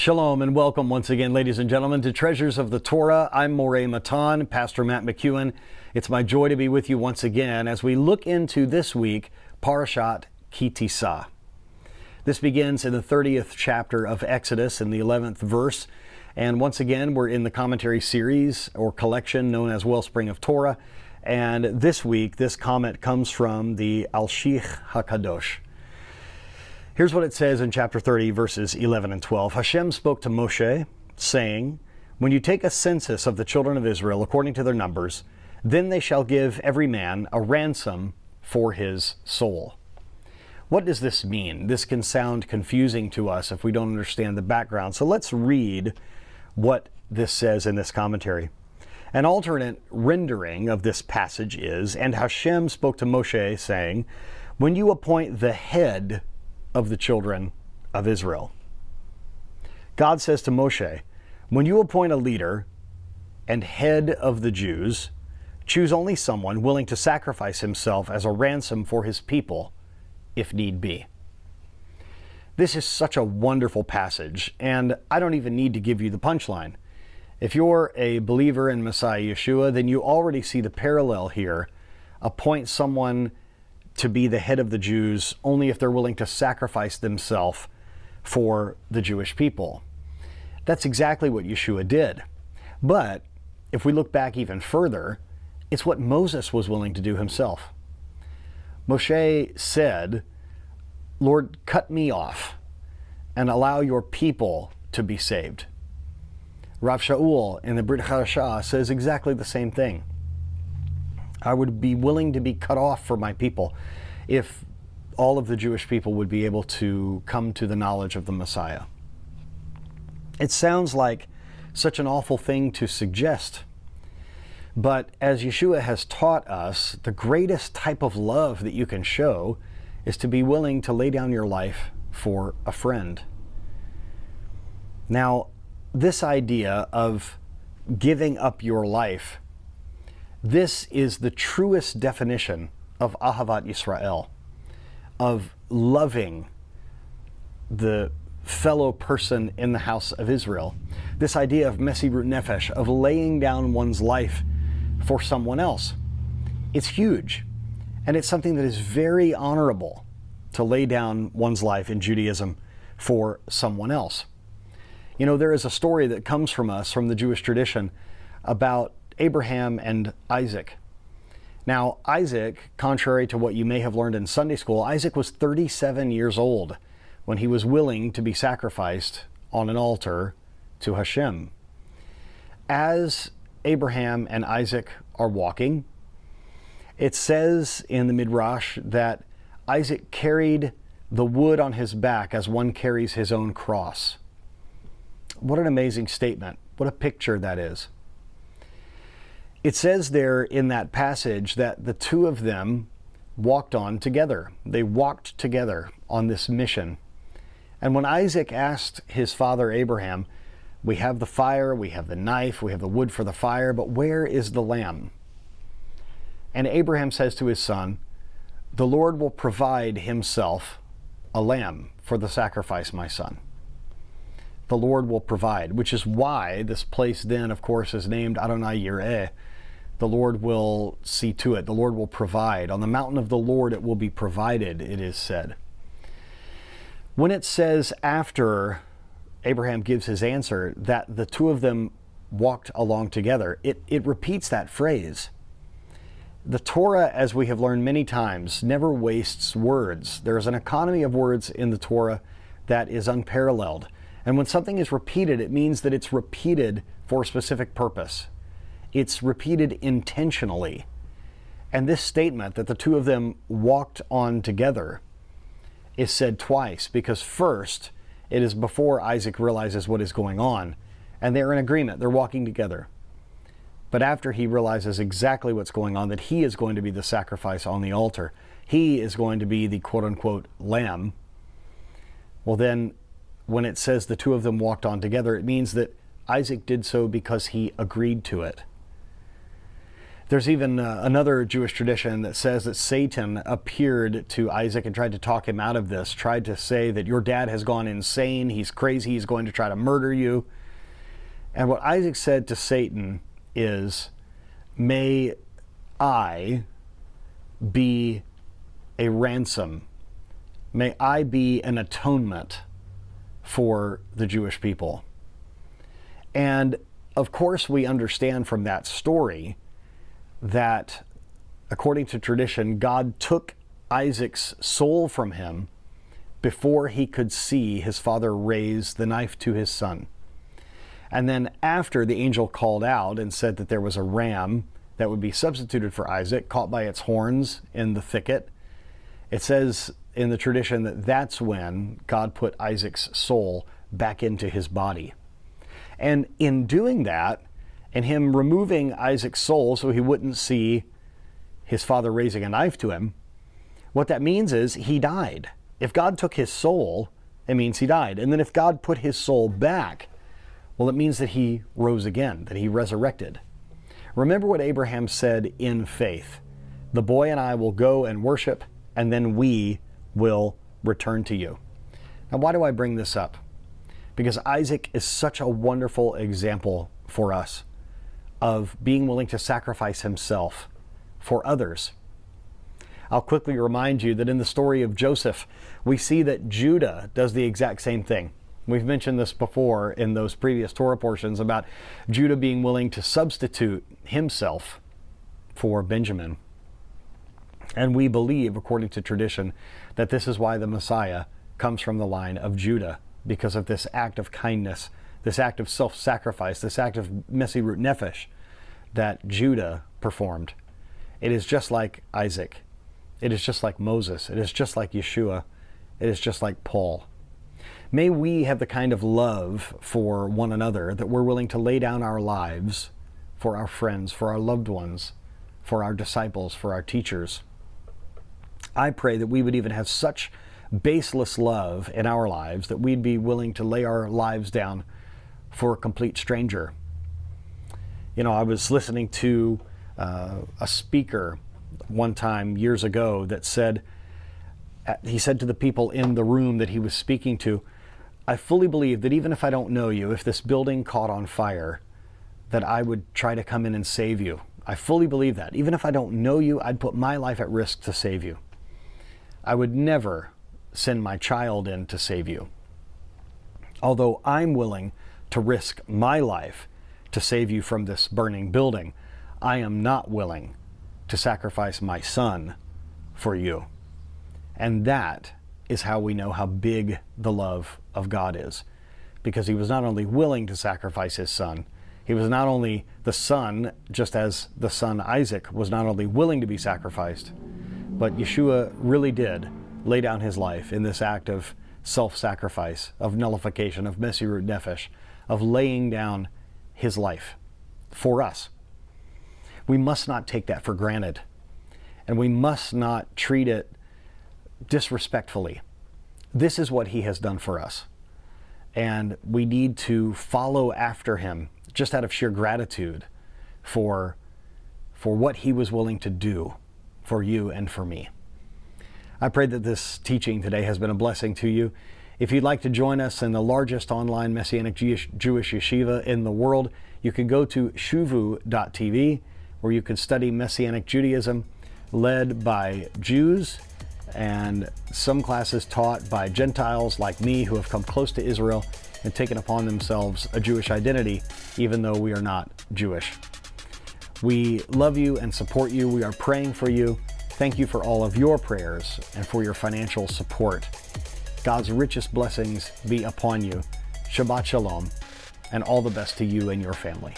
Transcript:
Shalom and welcome once again, ladies and gentlemen, to Treasures of the Torah. I'm Moreh Matan, Pastor Matt McEwen. It's my joy to be with you once again as we look into this week, Parashat Ki Tisa. This begins in the 30th chapter of Exodus in the 11th verse. And once again, we're in the commentary series or collection known as Wellspring of Torah. And this week, this comment comes from the Al-Shich HaKadosh. Here's what it says in chapter 30, verses 11 and 12. Hashem spoke to Moshe, saying, "When you take a census of the children of Israel according to their numbers, then they shall give every man a ransom for his soul." What does this mean? This can sound confusing to us if we don't understand the background. So let's read what this says in this commentary. An alternate rendering of this passage is, "And Hashem spoke to Moshe, saying, when you appoint the head of the children of Israel." God says to Moshe, when you appoint a leader and head of the Jews, choose only someone willing to sacrifice himself as a ransom for his people, if need be. This is such a wonderful passage, and I don't even need to give you the punchline. If you're a believer in Messiah Yeshua, then you already see the parallel here. Appoint someone to be the head of the Jews only if they're willing to sacrifice themselves for the Jewish people. That's exactly what Yeshua did. But if we look back even further, it's what Moses was willing to do himself. Moshe said, "Lord, cut me off and allow your people to be saved." Rav Shaul in the Brit Hadashah says exactly the same thing. I would be willing to be cut off for my people if all of the Jewish people would be able to come to the knowledge of the Messiah. It sounds like such an awful thing to suggest. But as Yeshua has taught us, the greatest type of love that you can show is to be willing to lay down your life for a friend. Now, this idea of giving up your life, this is the truest definition of Ahavat Yisrael, of loving the fellow person in the house of Israel. This idea of mesirut nefesh, of laying down one's life for someone else. It's huge, and it's something that is very honorable to lay down one's life in Judaism for someone else. You know, there is a story that comes from us, from the Jewish tradition, about Abraham and Isaac. Now, Isaac, contrary to what you may have learned in Sunday school, Isaac was 37 years old when he was willing to be sacrificed on an altar to Hashem. As Abraham and Isaac are walking, it says in the Midrash that Isaac carried the wood on his back as one carries his own cross. What an amazing statement. What a picture that is. It says there in that passage that the two of them walked on together. They walked together on this mission. And when Isaac asked his father Abraham, "We have the fire, we have the knife, we have the wood for the fire, but where is the lamb?" And Abraham says to his son, "The Lord will provide himself a lamb for the sacrifice, my son." The Lord will provide, which is why this place then, of course, is named Adonai Yireh. The Lord will see to it. The Lord will provide. On the mountain of the Lord it will be provided, it is said. When it says after Abraham gives his answer that the two of them walked along together, it repeats that phrase. The Torah, as we have learned many times, never wastes words. There is an economy of words in the Torah that is unparalleled. And when something is repeated, it means that it's repeated for a specific purpose. It's repeated intentionally. And this statement that the two of them walked on together is said twice, because first, it is before Isaac realizes what is going on, and they're in agreement, they're walking together. But after he realizes exactly what's going on, that he is going to be the sacrifice on the altar, he is going to be the quote-unquote lamb, well then, when it says the two of them walked on together, it means that Isaac did so because he agreed to it. There's even another Jewish tradition that says that Satan appeared to Isaac and tried to talk him out of this, tried to say that your dad has gone insane, he's crazy, he's going to try to murder you. And what Isaac said to Satan is, may I be a ransom. May I be an atonement for the Jewish people. And of course we understand from that story that, according to tradition, God took Isaac's soul from him before he could see his father raise the knife to his son. And then after the angel called out and said that there was a ram that would be substituted for Isaac, caught by its horns in the thicket, it says in the tradition that that's when God put Isaac's soul back into his body. And in doing that, and him removing Isaac's soul so he wouldn't see his father raising a knife to him, what that means is he died. If God took his soul, it means he died. And then if God put his soul back, well, it means that he rose again, that he resurrected. Remember what Abraham said in faith. The boy and I will go and worship, and then we will return to you. Now, why do I bring this up? Because Isaac is such a wonderful example for us of being willing to sacrifice himself for others. I'll quickly remind you that in the story of Joseph, we see that Judah does the exact same thing. We've mentioned this before in those previous Torah portions about Judah being willing to substitute himself for Benjamin. And we believe, according to tradition, that this is why the Messiah comes from the line of Judah, because of this act of kindness, this act of self-sacrifice, this act of mesirut nefesh that Judah performed. It is just like Isaac. It is just like Moses. It is just like Yeshua. It is just like Paul. May we have the kind of love for one another that we're willing to lay down our lives for our friends, for our loved ones, for our disciples, for our teachers. I pray that we would even have such baseless love in our lives that we'd be willing to lay our lives down for a complete stranger. You know, I was listening to a speaker one time years ago that said, he said to the people in the room that he was speaking to, I fully believe that even if I don't know you, if this building caught on fire, that I would try to come in and save you. I fully believe that. Even if I don't know you, I'd put my life at risk to save you. I would never send my child in to save you. Although I'm willing to risk my life to save you from this burning building, I am not willing to sacrifice my son for you. And that is how we know how big the love of God is. Because he was not only willing to sacrifice his son, he was not only the son, just as the son Isaac was not only willing to be sacrificed, but Yeshua really did lay down his life in this act of self-sacrifice, of nullification, of mesirut nefesh, of laying down his life for us. We must not take that for granted, and we must not treat it disrespectfully. This is what he has done for us, and we need to follow after him just out of sheer gratitude for what he was willing to do for you and for me. I pray that this teaching today has been a blessing to you. If you'd like to join us in the largest online Messianic Jewish yeshiva in the world, you can go to shuvu.tv, where you can study Messianic Judaism led by Jews and some classes taught by Gentiles like me who have come close to Israel and taken upon themselves a Jewish identity, even though we are not Jewish. We love you and support you. We are praying for you. Thank you for all of your prayers and for your financial support. God's richest blessings be upon you. Shabbat Shalom, and all the best to you and your family.